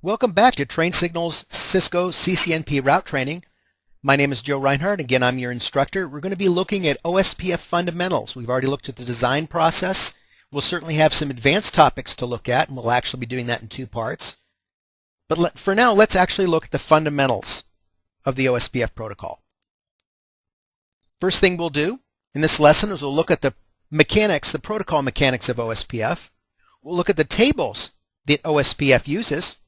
Welcome back to Train Signals Cisco CCNP route training. My name is Joe Reinhardt. Again, I'm your instructor. We're going to be looking at OSPF fundamentals. We've already looked at the design process. We'll certainly have some advanced topics to look at, and we'll actually be doing that in two parts. But for now, let's actually look at the fundamentals of the OSPF protocol. First thing we'll do in this lesson is we'll look at the mechanics, the protocol mechanics of OSPF. We'll look at the tables that OSPF uses.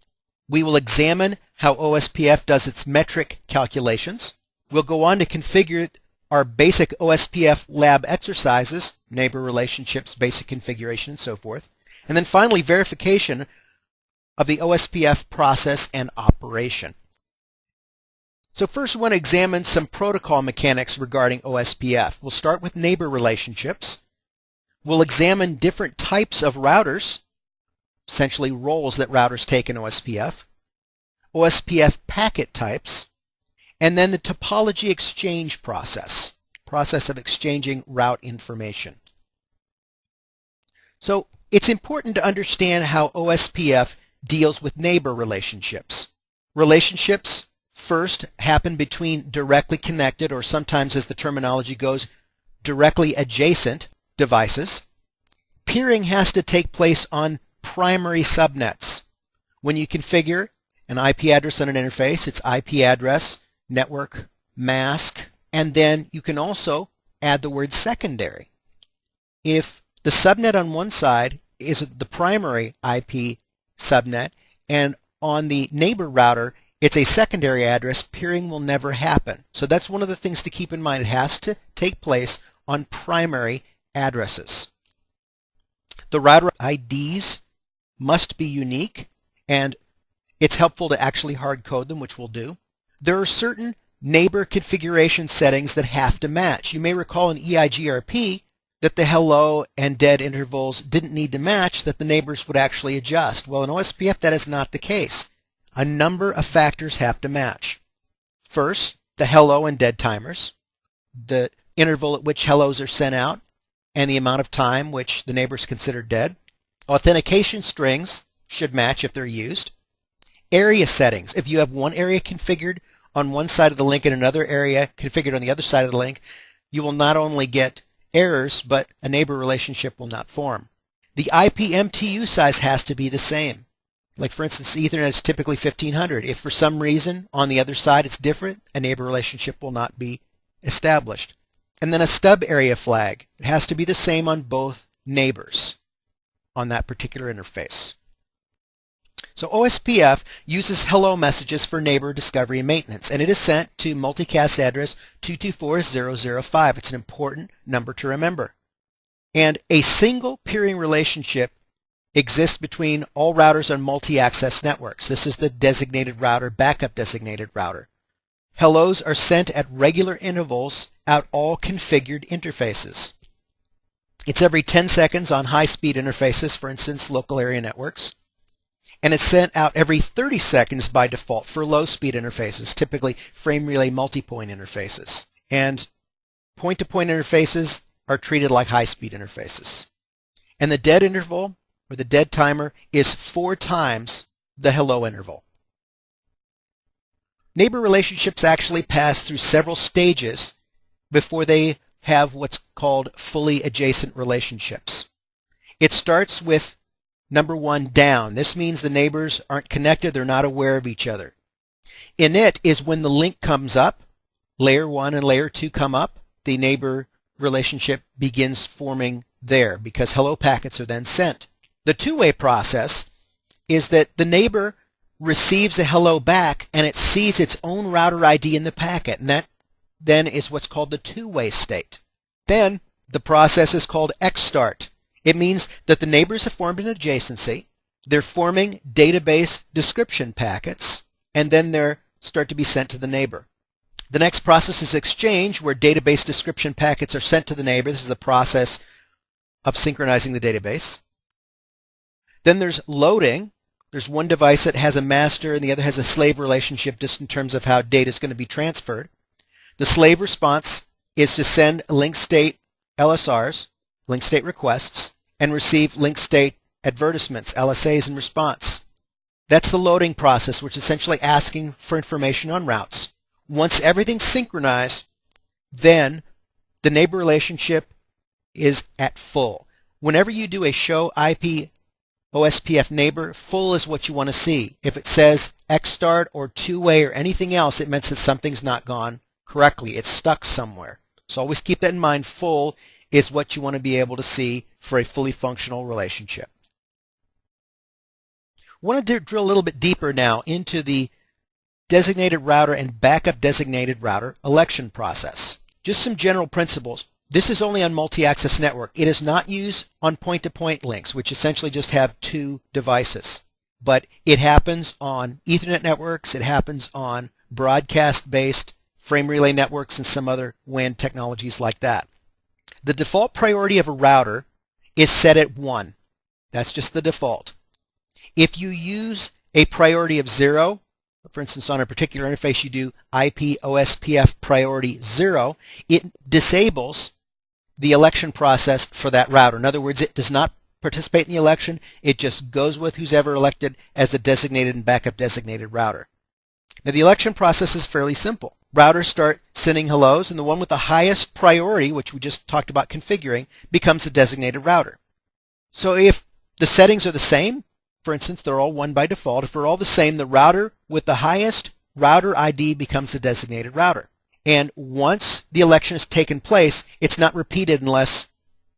We will examine how OSPF does its metric calculations. We'll go on to configure our basic OSPF lab exercises, neighbor relationships, basic configuration, and so forth. And then finally, verification of the OSPF process and operation. So first we want to examine some protocol mechanics regarding OSPF. We'll start with neighbor relationships. We'll examine different types of routers, essentially roles that routers take in OSPF, OSPF packet types, and then the topology exchange process of exchanging route information. So it's important to understand how OSPF deals with neighbor relationships. Relationships first happen between directly connected, or sometimes as the terminology goes, directly adjacent devices. Peering has to take place on primary subnets. When you configure an IP address on an interface, it's IP address, network, mask, and then you can also add the word secondary. If the subnet on one side is the primary IP subnet and on the neighbor router it's a secondary address, peering will never happen. So that's one of the things to keep in mind. It has to take place on primary addresses. The router IDs must be unique, and it's helpful to actually hard code them, which we'll do. There are certain neighbor configuration settings that have to match. You may recall in EIGRP that the hello and dead intervals didn't need to match, that the neighbors would actually adjust. Well, in OSPF that is not the case. A number of factors have to match. First, the hello and dead timers, the interval at which hellos are sent out, and the amount of time which the neighbors consider dead. Authentication strings should match if they're used. Area settings. If you have one area configured on one side of the link and another area configured on the other side of the link, you will not only get errors, but a neighbor relationship will not form. The IP MTU size has to be the same. Like for instance, Ethernet is typically 1500. If for some reason on the other side it's different, a neighbor relationship will not be established. And then a stub area flag. It has to be the same on both neighbors on that particular interface. So OSPF uses hello messages for neighbor discovery and maintenance, and it is sent to multicast address 224005. It's an important number to remember. And a single peering relationship exists between all routers on multi-access networks. This is the designated router, backup designated router. Hellos are sent at regular intervals out all configured interfaces. It's every 10 seconds on high-speed interfaces, for instance, local area networks. And it's sent out every 30 seconds by default for low-speed interfaces, typically frame relay multipoint interfaces. And point-to-point interfaces are treated like high-speed interfaces. And the dead interval, or the dead timer, is 4 times the hello interval. Neighbor relationships actually pass through several stages before they have what's called fully adjacent relationships. It starts with number 1, down. This means the neighbors aren't connected, they're not aware of each other. Init is when the link comes up, layer 1 and layer 2 come up, the neighbor relationship begins forming there because hello packets are then sent. The two-way process is that the neighbor receives a hello back and it sees its own router ID in the packet, and that then is what's called the two-way state. Then the process is called XStart. It means that the neighbors have formed an adjacency, they're forming database description packets, and then they start to be sent to the neighbor. The next process is exchange, where database description packets are sent to the neighbor. This is the process of synchronizing the database. Then there's loading. There's one device that has a master and the other has a slave relationship just in terms of how data is going to be transferred. The slave response is to send link state LSRs, link state requests, and receive link state advertisements, LSAs, in response. That's the loading process, which is essentially asking for information on routes. Once everything's synchronized, then the neighbor relationship is at full. Whenever you do a show IP OSPF neighbor, full is what you want to see. If it says Xstart or two-way or anything else, it means that something's not gone correctly. It's stuck somewhere. So always keep that in mind. Full is what you want to be able to see for a fully functional relationship. I want to drill a little bit deeper now into the designated router and backup designated router election process. Just some general principles. This is only on multi-access network. It is not used on point-to-point links, which essentially just have two devices. But it happens on Ethernet networks, it happens on broadcast-based frame relay networks and some other WAN technologies like that. The default priority of a router is set at 1. That's just the default. If you use a priority of 0, for instance, on a particular interface you do IP OSPF priority 0, it disables the election process for that router. In other words, it does not participate in the election. It just goes with who's ever elected as the designated and backup designated router. Now, the election process is fairly simple. Routers start sending hellos, and the one with the highest priority, which we just talked about configuring, becomes the designated router. So if the settings are the same, for instance, they're all 1 by default. If they're all the same, the router with the highest router ID becomes the designated router. And once the election has taken place, it's not repeated unless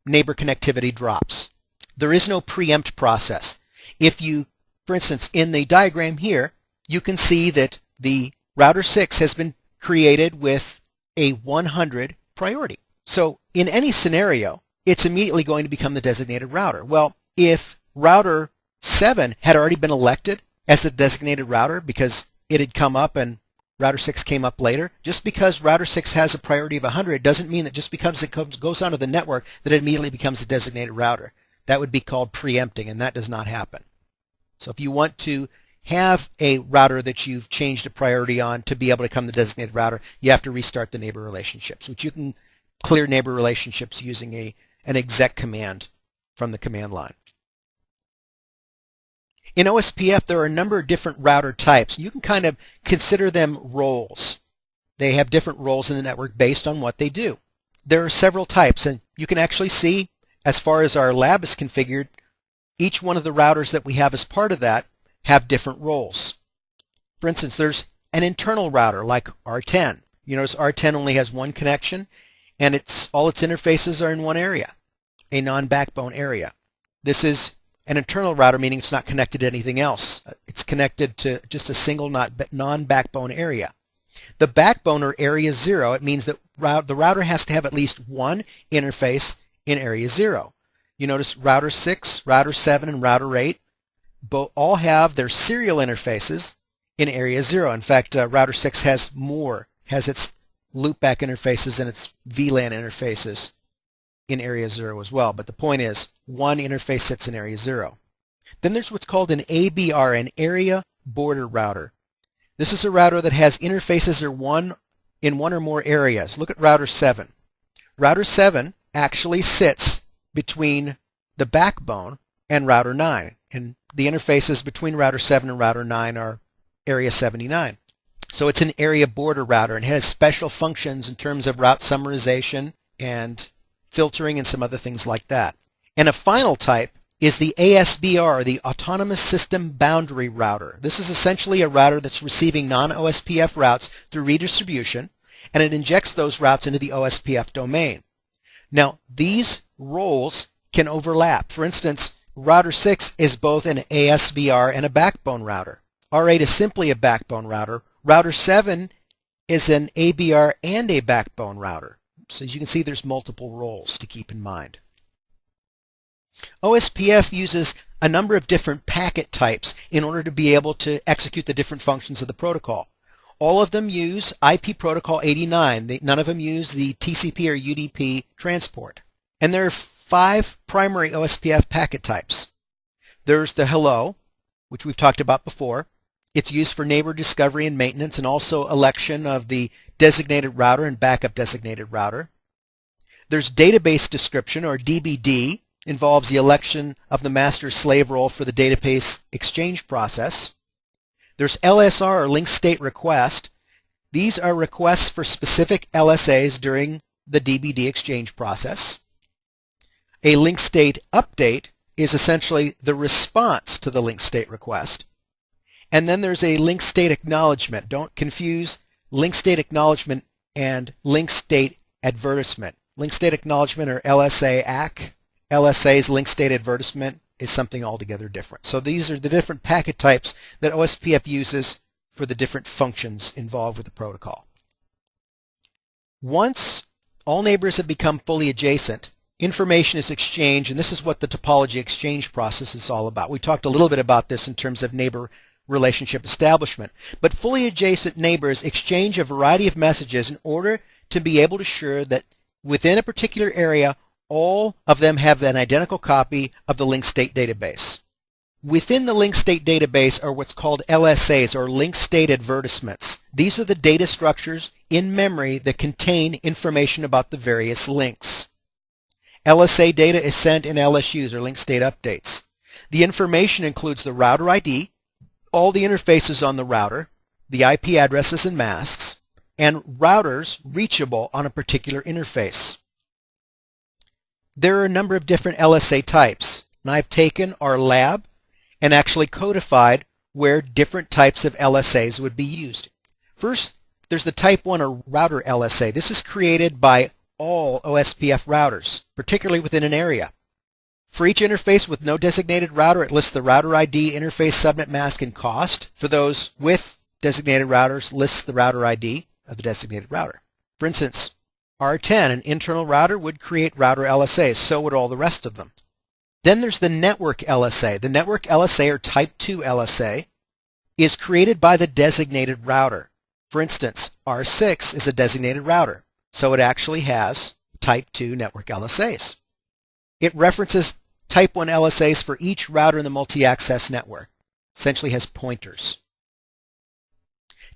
neighbor connectivity drops. There is no preempt process. If you, for instance, in the diagram here, you can see that the router 6 has been created with a 100 priority. So in any scenario, it's immediately going to become the designated router. Well, if router 7 had already been elected as the designated router because it had come up and router 6 came up later, just because router 6 has a priority of 100 doesn't mean that just because it goes onto the network that it immediately becomes a designated router. That would be called preempting, and that does not happen. So if you want to have a router that you've changed a priority on to be able to become the designated router, you have to restart the neighbor relationships, which you can clear neighbor relationships using an exec command from the command line. In OSPF, there are a number of different router types. You can kind of consider them roles. They have different roles in the network based on what they do. There are several types, and you can actually see, as far as our lab is configured, each one of the routers that we have as part of that have different roles. For instance, there's an internal router like R10. You notice R10 only has one connection, and all its interfaces are in one area, a non-backbone area. This is an internal router, meaning it's not connected to anything else. It's connected to just a single non-backbone area. The backbone, or area 0, it means that the router has to have at least one interface in area 0. You notice router 6, router 7, and router 8 all have their serial interfaces in area 0. In fact, router 6 has its loopback interfaces and its VLAN interfaces in area 0 as well. But the point is, one interface sits in area 0. Then there's what's called an ABR, an area border router. This is a router that has interfaces in one or more areas. Look at router 7. Router 7 actually sits between the backbone and router 9. And the interfaces between router 7 and router 9 are area 79. So it's an area border router and it has special functions in terms of route summarization and filtering and some other things like that. And a final type is the ASBR, the Autonomous System Boundary Router. This is essentially a router that's receiving non-OSPF routes through redistribution, and it injects those routes into the OSPF domain. Now, these roles can overlap. For instance, router 6 is both an ASBR and a backbone router. R8 is simply a backbone router. Router 7 is an ABR and a backbone router. So as you can see, there's multiple roles to keep in mind. OSPF uses a number of different packet types in order to be able to execute the different functions of the protocol. All of them use IP protocol 89. None of them use the TCP or UDP transport. And there are 5 primary OSPF packet types. There's the hello, which we've talked about before. It's used for neighbor discovery and maintenance, and also election of the designated router and backup designated router. There's database description, or DBD, involves the election of the master-slave role for the database exchange process. There's LSR, or link state request. These are requests for specific LSAs during the DBD exchange process. A link state update is essentially the response to the link state request. And then there's a link state acknowledgement. Don't confuse link state acknowledgement and link state advertisement. Link state acknowledgement, or LSA ACK. LSA's link state advertisement is something altogether different. So these are the different packet types that OSPF uses for the different functions involved with the protocol. Once all neighbors have become fully adjacent, information is exchanged, and this is what the topology exchange process is all about. We talked a little bit about this in terms of neighbor relationship establishment. But fully adjacent neighbors exchange a variety of messages in order to be able to ensure that within a particular area, all of them have an identical copy of the link state database. Within the link state database are what's called LSAs, or link state advertisements. These are the data structures in memory that contain information about the various links. LSA data is sent in LSUs, or link state updates. The information includes the router ID, all the interfaces on the router, the IP addresses and masks, and routers reachable on a particular interface. There are a number of different LSA types, and I've taken our lab and actually codified where different types of LSAs would be used. First, there's the type 1, or router LSA. This is created by all OSPF routers, particularly within an area. For each interface with no designated router, it lists the router ID, interface, subnet mask, and cost. For those with designated routers, lists the router ID of the designated router. For instance, R10, an internal router, would create router LSAs, so would all the rest of them. Then there's the network LSA. The network LSA, or type 2 LSA, is created by the designated router. For instance, R6 is a designated router, so it actually has type 2 network LSAs. It references type 1 LSAs for each router in the multi-access network. Essentially has pointers.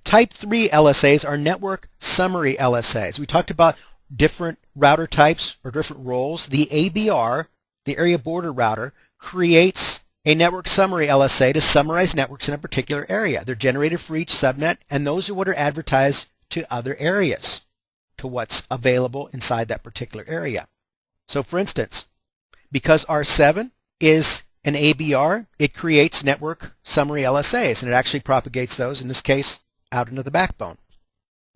Type 3 LSAs are network summary LSAs. We talked about different router types or different roles. The ABR, the area border router, creates a network summary LSA to summarize networks in a particular area. They're generated for each subnet, and those are what are advertised to other areas, to what's available inside that particular area. So for instance, because R7 is an ABR, it creates network summary LSAs, and it actually propagates those, in this case, out into the backbone.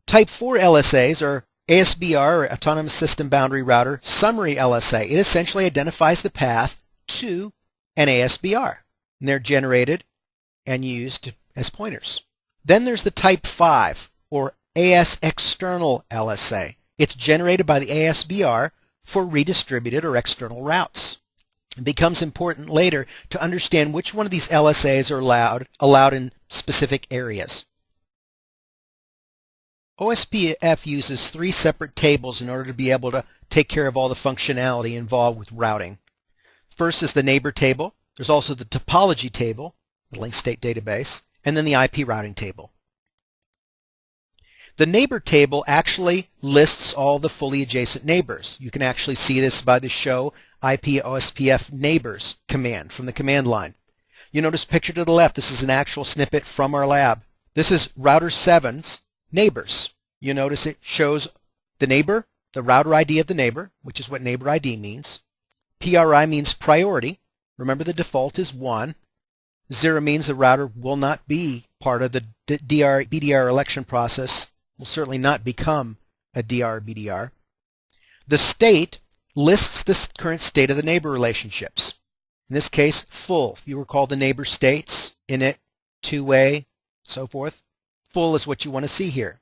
Type 4 LSAs are ASBR, or Autonomous System Boundary Router Summary LSA. It essentially identifies the path to an ASBR, and they're generated and used as pointers. Then there's the Type 5, or AS External LSA. It's generated by the ASBR for redistributed or external routes. It becomes important later to understand which one of these LSAs are allowed in specific areas. OSPF uses 3 separate tables in order to be able to take care of all the functionality involved with routing. First is the neighbor table. There's also the topology table, the link state database, and then the IP routing table. The neighbor table actually lists all the fully adjacent neighbors. You can actually see this by the show IP OSPF neighbors command from the command line. You notice picture to the left, this is an actual snippet from our lab. This is router 7's neighbors. You notice it shows the neighbor, the router ID of the neighbor, which is what neighbor ID means. PRI means priority. Remember, the default is 1. 0 means the router will not be part of the BDR election process, will certainly not become a BDR. The state lists the current state of the neighbor relationships. In this case, full. If you recall the neighbor states, init, two-way, so forth. Full is what you want to see here.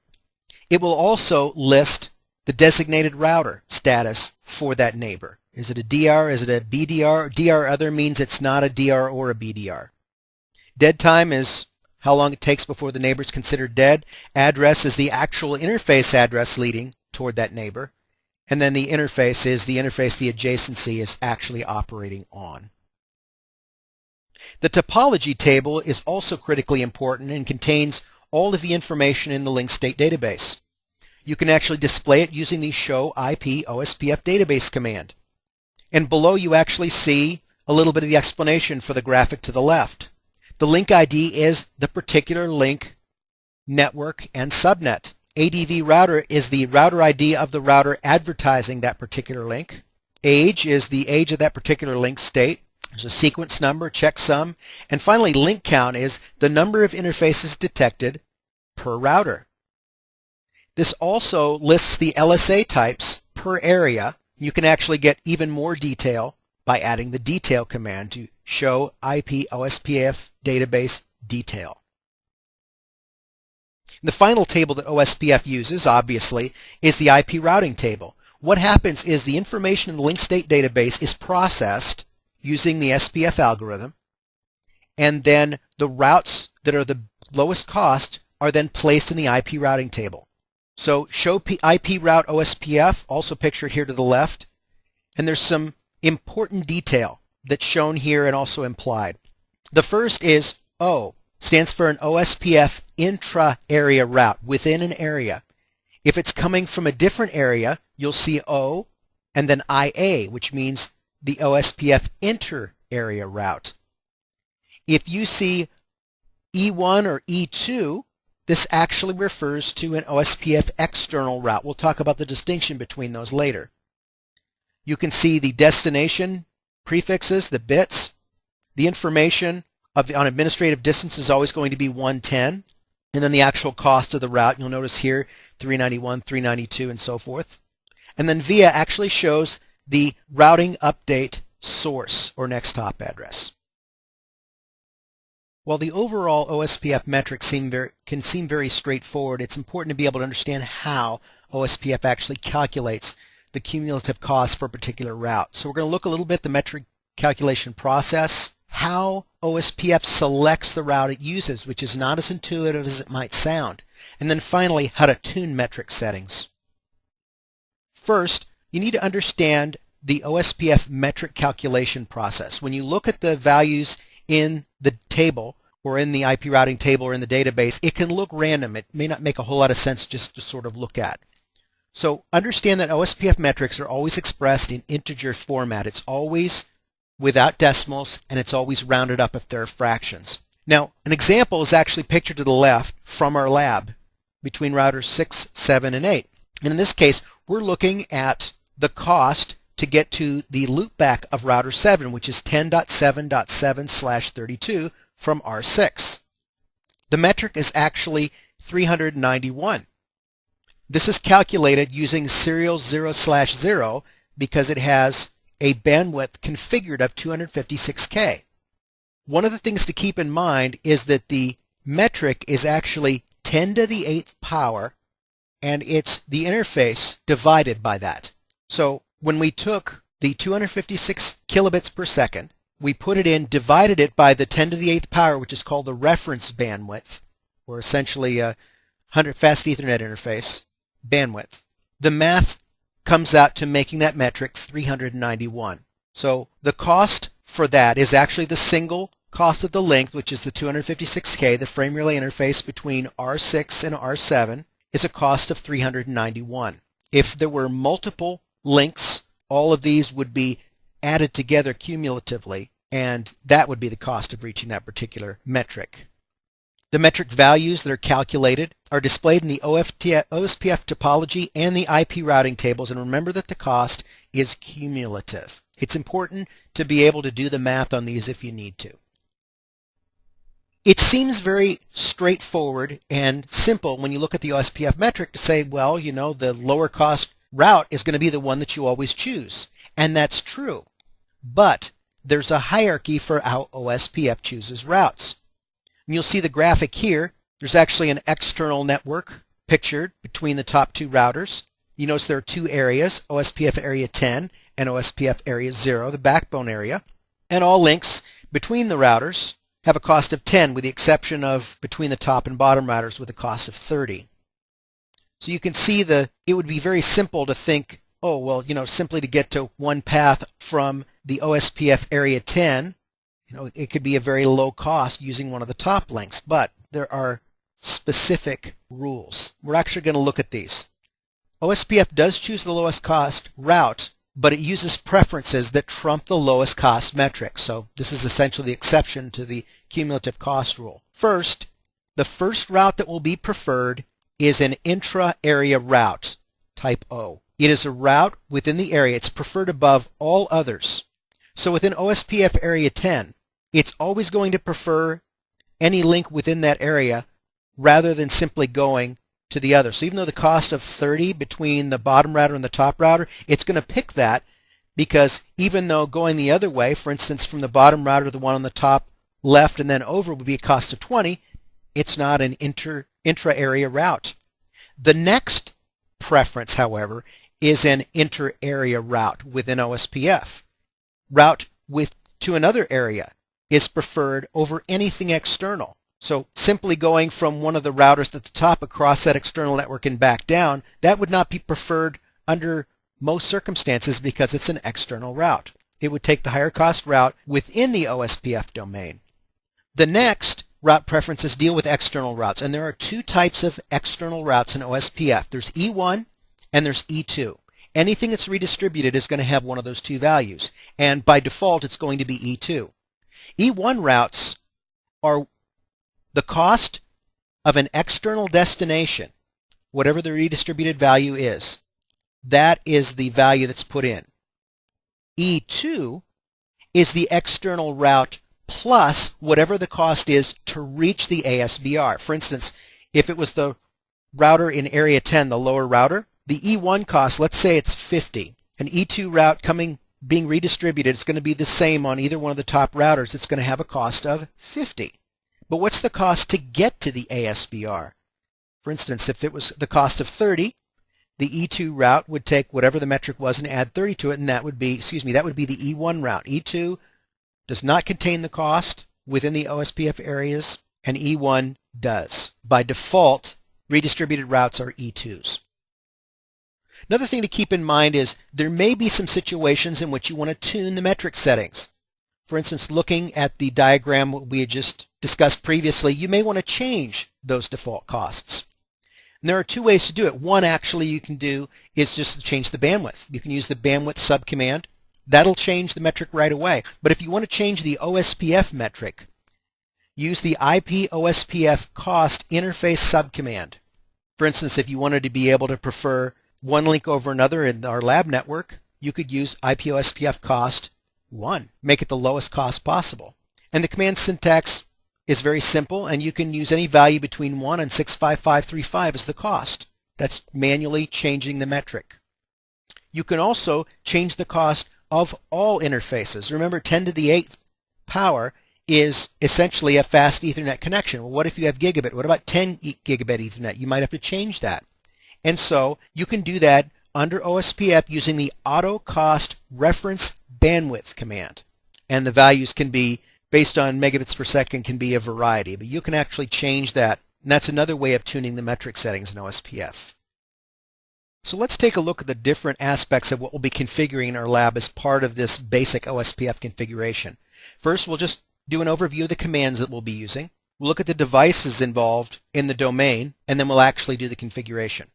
It will also list the designated router status for that neighbor. Is it a DR? Is it a BDR? DR other means it's not a DR or a BDR. Dead time is how long it takes before the neighbor is considered dead. Address is the actual interface address leading toward that neighbor. And then the interface is the interface the adjacency is actually operating on. The topology table is also critically important and contains all of the information in the link state database. You can actually display it using the show IP OSPF database command. And below you actually see a little bit of the explanation for the graphic to the left. The link ID is the particular link, network, and subnet. ADV router is the router ID of the router advertising that particular link. Age is the age of that particular link state. There's a sequence number, checksum. And finally, link count is the number of interfaces detected per router. This also lists the LSA types per area. You can actually get even more detail by adding the detail command to show IP OSPF database detail. The final table that OSPF uses, obviously, is the IP routing table. What happens is the information in the link state database is processed using the SPF algorithm, and then the routes that are the lowest cost are then placed in the IP routing table. So show IP route OSPF, also pictured here to the left, and there's some important detail that's shown here and also implied. The first is O, stands for an OSPF intra-area route, within an area. If it's coming from a different area, you'll see O and then IA, which means the OSPF inter-area route. If you see E1 or E2, this actually refers to an OSPF external route. We'll talk about the distinction between those later. You can see the destination prefixes, the bits. The information on administrative distance is always going to be 110. And then the actual cost of the route, you'll notice here, 391, 392, and so forth. And then VIA actually shows the routing update source or next hop address. While the overall OSPF metrics can seem very straightforward, it's important to be able to understand how OSPF actually calculates the cumulative cost for a particular route. So we're going to look a little bit at the metric calculation process, how OSPF selects the route it uses, which is not as intuitive as it might sound, and then finally how to tune metric settings. First, you need to understand the OSPF metric calculation process. When you look at the values in the table or in the IP routing table or in the database, it can look random. It may not make a whole lot of sense just to sort of look at. So understand that OSPF metrics are always expressed in integer format. It's always without decimals, and it's always rounded up if there are fractions. Now, an example is actually pictured to the left from our lab between routers 6, 7, and 8. And in this case, we're looking at the cost to get to the loopback of router 7, which is 10.7.7/32 from R6. The metric is actually 391. This is calculated using serial 0/0 because it has a bandwidth configured of 256K. One of the things to keep in mind is that the metric is actually 10 to the 8th power, and it's the interface divided by that. So when we took the 256 kilobits per second, we put it in, divided it by the 10 to the 8th power, which is called the reference bandwidth, or essentially a 100 fast Ethernet interface bandwidth. The math comes out to making that metric 391. So the cost for that is actually the single cost of the length, which is the 256K, the frame relay interface between R6 and R7, is a cost of 391. If there were multiple links, all of these would be added together cumulatively, and that would be the cost of reaching that particular metric. The metric values that are calculated are displayed in the OSPF topology and the IP routing tables, and remember that the cost is cumulative. It's important to be able to do the math on these if you need to. It seems very straightforward and simple when you look at the OSPF metric to say, well, you know, the lower cost route is going to be the one that you always choose. And that's true. But there's a hierarchy for how OSPF chooses routes. And you'll see the graphic here. There's actually an external network pictured between the top two routers. You notice there are two areas, OSPF area 10 and OSPF area 0, the backbone area. And all links between the routers have a cost of 10, with the exception of between the top and bottom routers with a cost of 30. So you can see it would be very simple to think, oh, well, you know, simply to get to one path from the OSPF area 10, you know, it could be a very low cost using one of the top links, but there are specific rules. We're actually going to look at these. OSPF does choose the lowest cost route but it uses preferences that trump the lowest cost metric. So this is essentially the exception to the cumulative cost rule. First, the first route that will be preferred is an intra-area route, type O. It is a route within the area. It's preferred above all others. So within OSPF Area 10, it's always going to prefer any link within that area rather than simply going to the other. So even though the cost of 30 between the bottom router and the top router, it's going to pick that because even though going the other way, for instance, from the bottom router to the one on the top left and then over would be a cost of 20, it's not an intra-area route. The next preference, however, is an inter-area route within OSPF. Route to another area is preferred over anything external. So simply going from one of the routers at the top across that external network and back down, that would not be preferred under most circumstances because it's an external route. It would take the higher cost route within the OSPF domain. The next route preferences deal with external routes, and there are two types of external routes in OSPF. There's E1 and there's E2. Anything that's redistributed is going to have one of those two values, and by default it's going to be E2. E1 routes are the cost of an external destination, whatever the redistributed value is. That is the value that's put in. E2 is the external route plus whatever the cost is to reach the ASBR. For instance, if it was the router in Area 10, the lower router, the E1 cost, let's say it's 50. An E2 route being redistributed, it's going to be the same on either one of the top routers. It's going to have a cost of 50. But what's the cost to get to the ASBR? For instance, if it was the cost of 30, the E2 route would take whatever the metric was and add 30 to it, and that would be the E1 route. E2 does not contain the cost within the OSPF areas, and E1 does. By default, redistributed routes are E2s. Another thing to keep in mind is there may be some situations in which you want to tune the metric settings. For instance, looking at the diagram we had just discussed previously, you may want to change those default costs. And there are two ways to do it. One actually you can do is just to change the bandwidth. You can use the bandwidth subcommand. That'll change the metric right away. But if you want to change the OSPF metric, use the IP OSPF cost interface subcommand. For instance, if you wanted to be able to prefer one link over another in our lab network, you could use IP OSPF cost 1. Make it the lowest cost possible. And the command syntax is very simple, and you can use any value between 1 and 65535 as the cost. That's manually changing the metric. You can also change the cost of all interfaces. Remember, 10 to the 8th power is essentially a fast Ethernet connection. Well, what if you have gigabit? What about 10 gigabit Ethernet? You might have to change that. And so you can do that under OSPF using the auto cost reference bandwidth command. And the values can be based on megabits per second, can be a variety, but you can actually change that. And that's another way of tuning the metric settings in OSPF. So let's take a look at the different aspects of what we'll be configuring in our lab as part of this basic OSPF configuration. First, we'll just do an overview of the commands that we'll be using. We'll look at the devices involved in the domain, and then we'll actually do the configuration.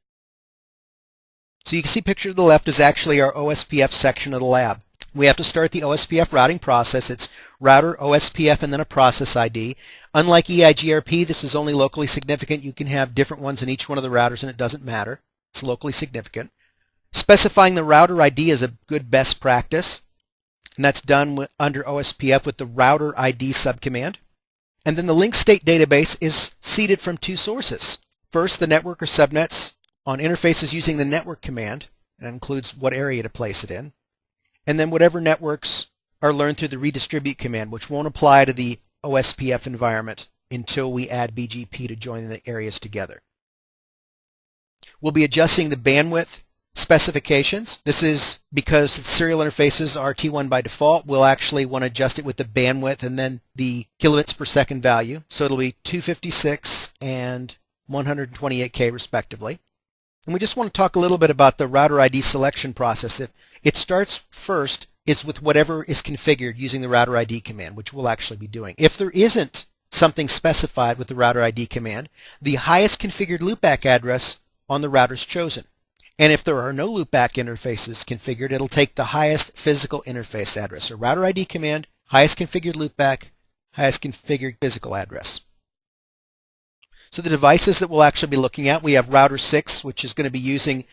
So you can see pictured to the left is actually our OSPF section of the lab. We have to start the OSPF routing process. It's router, OSPF, and then a process ID. Unlike EIGRP, this is only locally significant. You can have different ones in each one of the routers, and it doesn't matter. It's locally significant. Specifying the router ID is a good best practice, and that's done under OSPF with the router ID subcommand. And then the link state database is seeded from two sources. First, the network or subnets on interfaces using the network command. That includes what area to place it in. And then whatever networks are learned through the redistribute command, which won't apply to the OSPF environment until we add BGP to join the areas together. We'll be adjusting the bandwidth specifications. This is because serial interfaces are T1 by default. We'll actually want to adjust it with the bandwidth and then the kilobits per second value. So it'll be 256 and 128K respectively. And we just want to talk a little bit about the router ID selection process. It starts first is with whatever is configured using the router ID command, which we'll actually be doing. If there isn't something specified with the router ID command, the highest configured loopback address on the router is chosen. And if there are no loopback interfaces configured, it'll take the highest physical interface address. So router ID command, highest configured loopback, highest configured physical address. So the devices that we'll actually be looking at, we have router 6, which is going to be using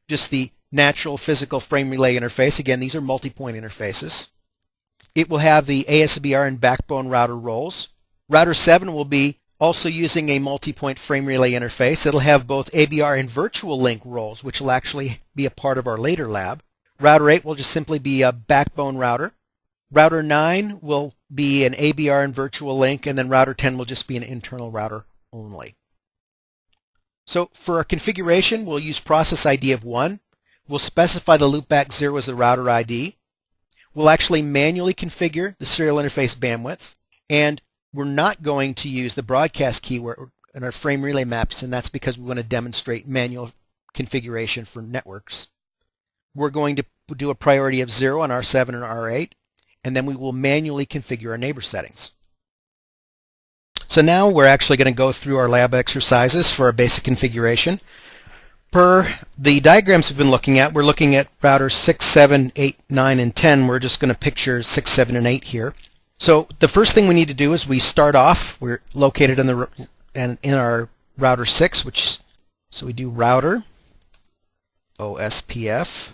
just the natural physical frame relay interface. Again, these are multi-point interfaces. It will have the ASBR and backbone router roles. Router 7 will be also using a multi-point frame relay interface. It'll have both ABR and virtual link roles, which will actually be a part of our later lab. Router 8 will just simply be a backbone router. Router 9 will be an ABR and virtual link, and then router 10 will just be an internal router only. So for our configuration, we'll use process ID of 1. We'll specify the loopback 0 as the router ID. We'll actually manually configure the serial interface bandwidth, and we're not going to use the broadcast keyword in our frame relay maps, and that's because we want to demonstrate manual configuration for networks. We're going to do a priority of 0 on R7 and R8, and then we will manually configure our neighbor settings. So now we're actually going to go through our lab exercises for our basic configuration. Per the diagrams we've been looking at, we're looking at routers 6, 7, 8, 9, and 10. We're just going to picture 6, 7, and 8 here. So the first thing we need to do is we start off, we're located in our router 6, so we do router OSPF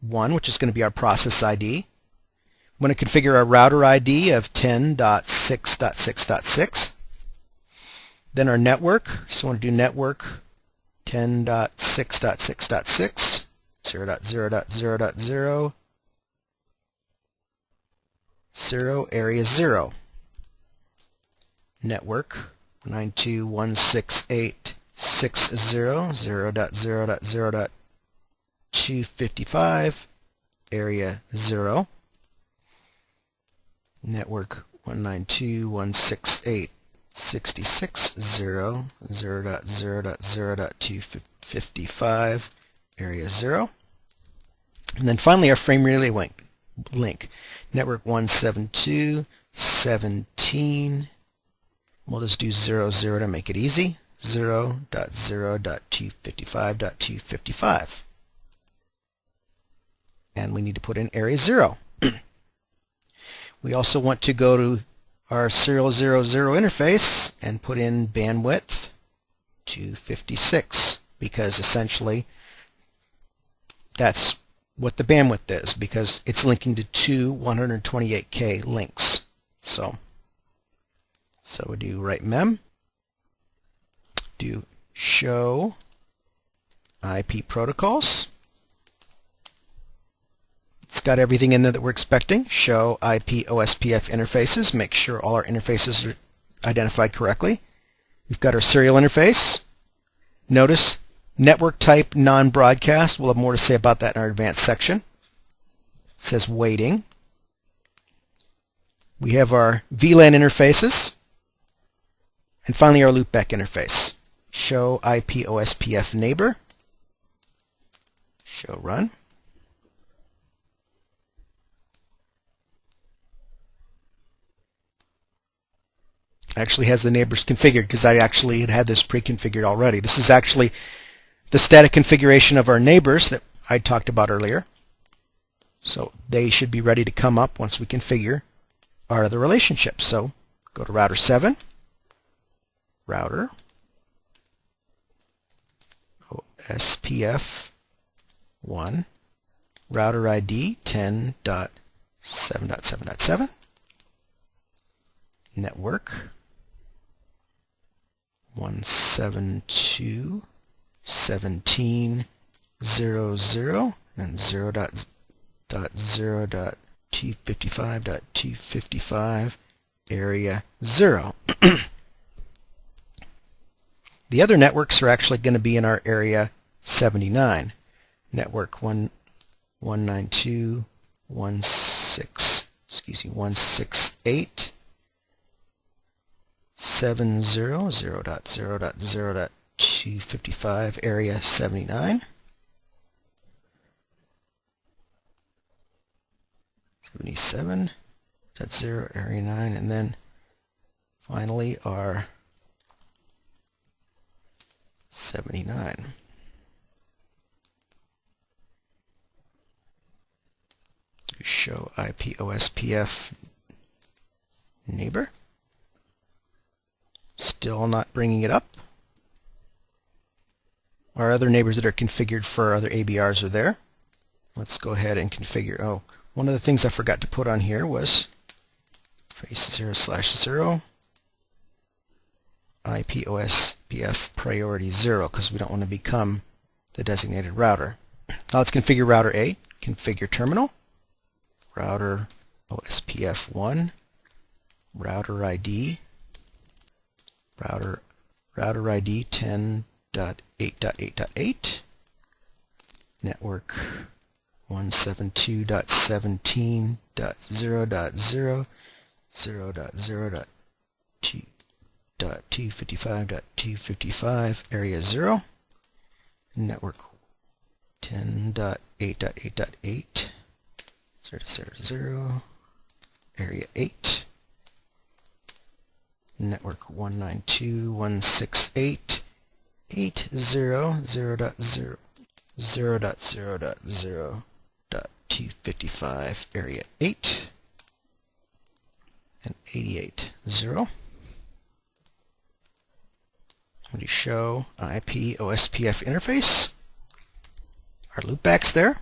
1, which is going to be our process ID. I'm going to configure our router ID of 10.6.6.6. Then our network, so I want to do network 10.6.6.6, 0.0.0.0, 0, area 0. Network 192.168.60, 0.0.0.255, area 0. Network 192.168.66, 0, 0.0.0.255, area 0. And then finally our frame relay link. Network 172.17. We'll just do 0, 0 to make it easy. 0.0.255.255. And we need to put in area 0. We also want to go to our serial 00 interface and put in bandwidth 256, because essentially that's what the bandwidth is, because it's linking to two 128K links. So we do write mem, do show IP protocols. It's got everything in there that we're expecting. Show IP OSPF interfaces. Make sure all our interfaces are identified correctly. We've got our serial interface. Notice network type non-broadcast. We'll have more to say about that in our advanced section. It says waiting. We have our VLAN interfaces. And finally our loopback interface. Show IP OSPF neighbor. Show run. Actually has the neighbors configured because I actually had this pre-configured already. This is actually the static configuration of our neighbors that I talked about earlier. So they should be ready to come up once we configure our other relationships. So go to router 7, router OSPF 1, router ID 10.7.7.7, network 172.17.00 and 0.0.255.255 area 0. The other networks are actually going to be in our area 79. Network 168 70 0.0.0.255 area 79. 77, that's 0, area 9, and then finally our 79. show IP OSPF neighbor. Still not bringing it up. Our other neighbors that are configured for our other ABRs are there. Let's go ahead and configure. Oh, one of the things I forgot to put on here was face 0/0 IP OSPF priority 0 because we don't want to become the designated router. Now let's configure router A. Configure terminal. Router OSPF1. Router ID. Router ID 10.8.8.8. Network 172.17.0.0 0.0.255.255 area 0. Network 10.8.8.8 0.0.0 area 8. Network 192.168.80 0.0.0.255 area 8 and 88.0. I'm going to show IP OSPF interface. Our loopback's there.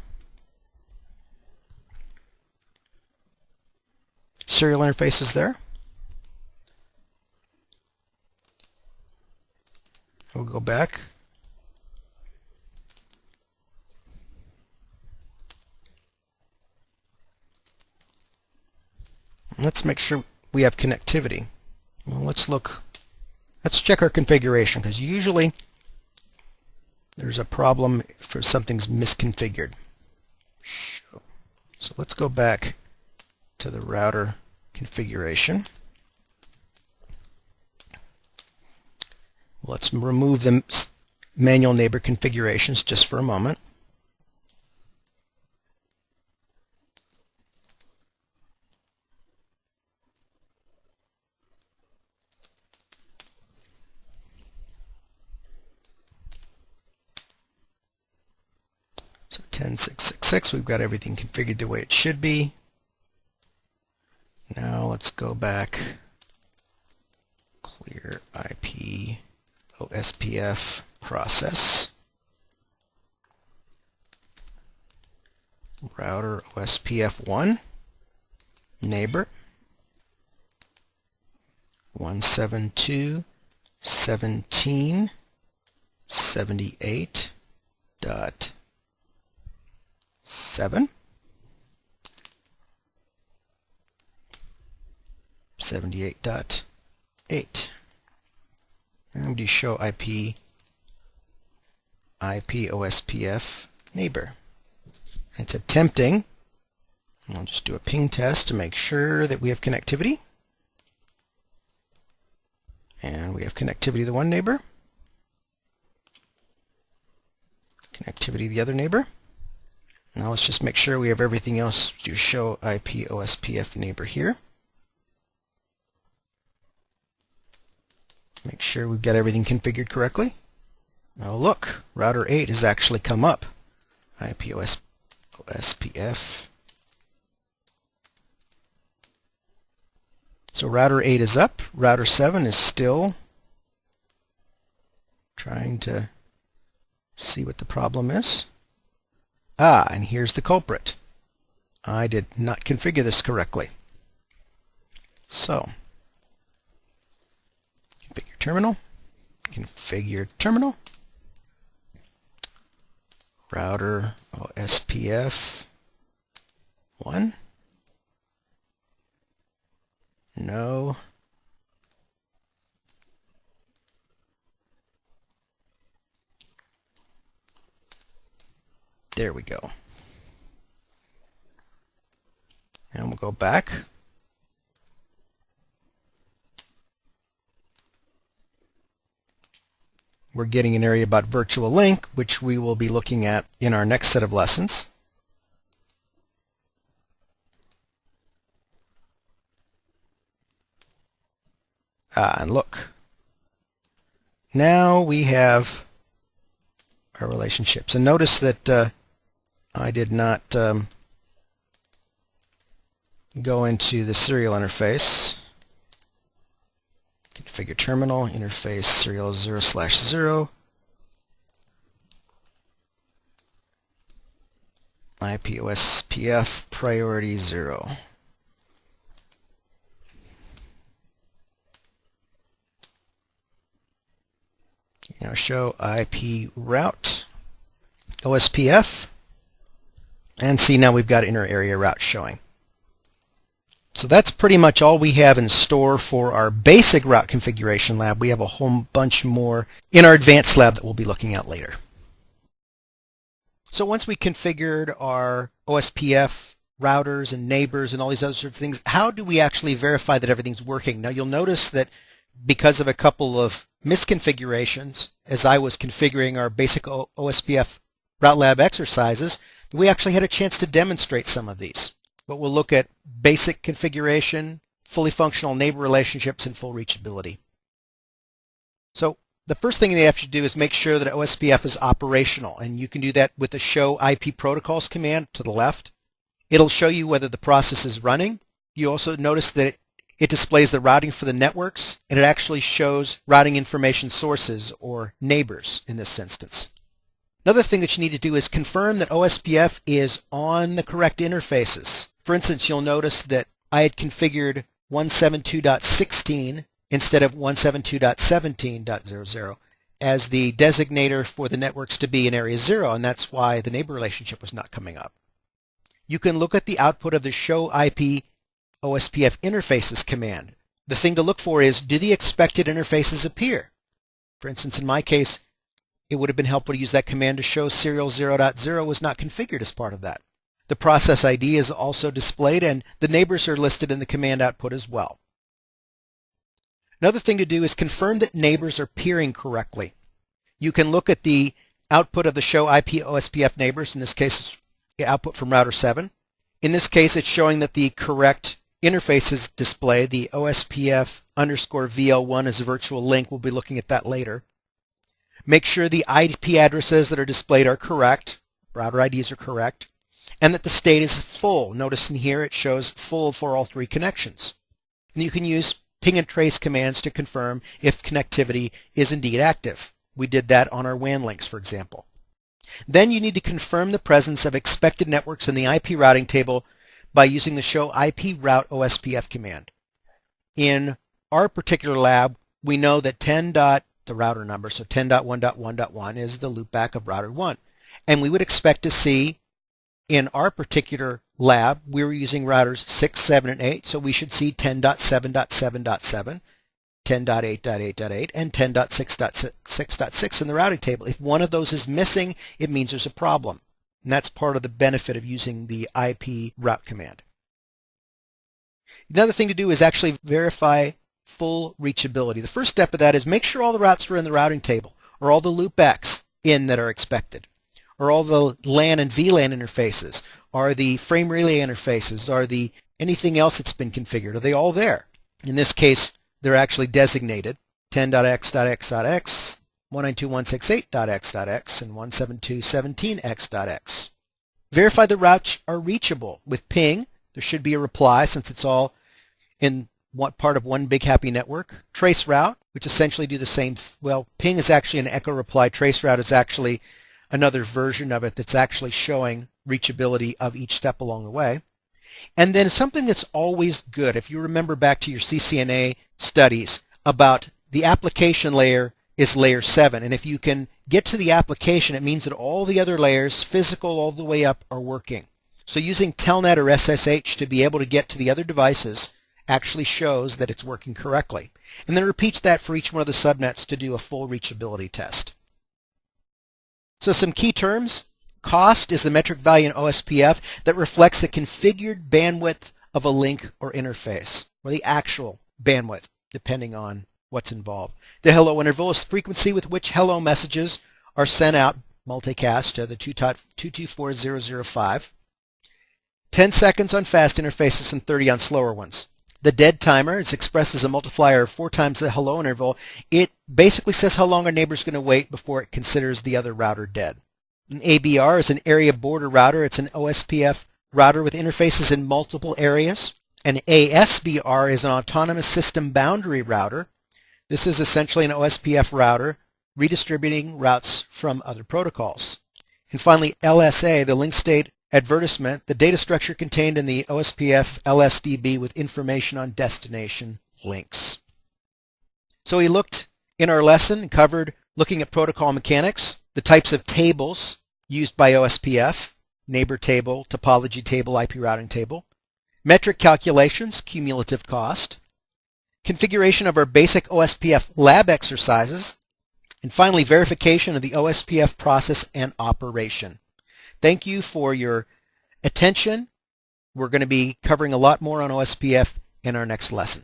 Serial interface is there. We'll go back. Let's make sure we have connectivity. Well, let's check our configuration because usually there's a problem if something's misconfigured. So let's go back to the router configuration. Let's remove the manual neighbor configurations just for a moment. So 10.6.6.6, we've got everything configured the way it should be. Now let's go back, clear IP OSPF process, router OSPF1, neighbor 172.17.78.7 78.8. I'm going to show IP OSPF neighbor. It's attempting. I'll just do a ping test to make sure that we have connectivity. And we have connectivity to the one neighbor. Connectivity to the other neighbor. Now let's just make sure we have everything else to show IP OSPF neighbor here. Make sure we've got everything configured correctly. Now look, router 8 has actually come up. IP OSPF. So router 8 is up. Router 7 is still trying to see what the problem is. Ah, and here's the culprit. I did not configure this correctly. So, configure terminal, router OSPF 1, no, there we go. And we'll go back. We're getting an area about virtual link, which we will be looking at in our next set of lessons. And look. Now we have our relationships. And notice that I did not Go into the serial interface, configure terminal, interface serial 0/0, IP OSPF priority 0. Now show IP route OSPF, and see now we've got inner area route showing. So that's pretty much all we have in store for our basic route configuration lab. We have a whole bunch more in our advanced lab that we'll be looking at later. So once we configured our OSPF routers and neighbors and all these other sorts of things, how do we actually verify that everything's working? Now you'll notice that because of a couple of misconfigurations, as I was configuring our basic OSPF route lab exercises, we actually had a chance to demonstrate some of these. But we'll look at basic configuration, fully functional neighbor relationships, and full reachability. So the first thing they have to do is make sure that OSPF is operational, and you can do that with the show IP protocols command to the left. It'll show you whether the process is running. You also notice that it displays the routing for the networks, and it actually shows routing information sources, or neighbors in this instance. Another thing that you need to do is confirm that OSPF is on the correct interfaces. For instance, you'll notice that I had configured 172.16 instead of 172.17.00 as the designator for the networks to be in area 0, and that's why the neighbor relationship was not coming up. You can look at the output of the show IP OSPF interfaces command. The thing to look for is, do the expected interfaces appear? For instance, in my case, it would have been helpful to use that command to show serial 0.0 was not configured as part of that. The process ID is also displayed, and the neighbors are listed in the command output as well. Another thing to do is confirm that neighbors are peering correctly. You can look at the output of the show IP OSPF neighbors. In this case, it's the output from router 7. In this case, it's showing that the correct interface is displayed. The OSPF_VL1 is a virtual link. We'll be looking at that later. Make sure the IP addresses that are displayed are correct, router IDs are correct, and that the state is full. Notice in here it shows full for all 3 connections. And you can use ping and trace commands to confirm if connectivity is indeed active. We did that on our WAN links, for example. Then you need to confirm the presence of expected networks in the IP routing table by using the show IP route OSPF command. In our particular lab, we know that 10. The router number, so 10.1.1.1 is the loopback of router 1. And we would expect to see in our particular lab, we were using routers 6, 7, and 8, so we should see 10.7.7.7, 10.8.8.8, and 10.6.6.6 in the routing table. If one of those is missing, it means there's a problem. And that's part of the benefit of using the IP route command. Another thing to do is actually verify full reachability. The first step of that is make sure all the routes are in the routing table, or all the loopbacks in that are expected, or all the LAN and VLAN interfaces, or the frame relay interfaces, or the anything else that's been configured. Are they all there? In this case, they're actually designated 10.x.x.x, 192.168.x.x, and 172.17x.x. Verify the routes are reachable. With ping, there should be a reply since it's all in part of one big happy network. Trace route, which essentially do the same. Well, ping is actually an echo reply. Trace route is actually another version of it that's actually showing reachability of each step along the way. And then something that's always good, if you remember back to your CCNA studies about the application layer is layer 7. And if you can get to the application, it means that all the other layers, physical all the way up, are working. So using Telnet or SSH to be able to get to the other devices actually shows that it's working correctly. And then repeats that for each one of the subnets to do a full reachability test. So some key terms. Cost is the metric value in OSPF that reflects the configured bandwidth of a link or interface, or the actual bandwidth, depending on what's involved. The hello interval is the frequency with which hello messages are sent out, multicast, to the 224005. 10 seconds on fast interfaces and 30 on slower ones. The dead timer is expressed as a multiplier of 4 times the hello interval. It basically says how long our neighbor's going to wait before it considers the other router dead. An ABR is an area border router. It's an OSPF router with interfaces in multiple areas. An ASBR is an autonomous system boundary router. This is essentially an OSPF router redistributing routes from other protocols. And finally, LSA, the link state advertisement, the data structure contained in the OSPF LSDB with information on destination links. So we looked in our lesson, covered looking at protocol mechanics, the types of tables used by OSPF, neighbor table, topology table, IP routing table, metric calculations, cumulative cost, configuration of our basic OSPF lab exercises, and finally verification of the OSPF process and operation. Thank you for your attention. We're going to be covering a lot more on OSPF in our next lesson.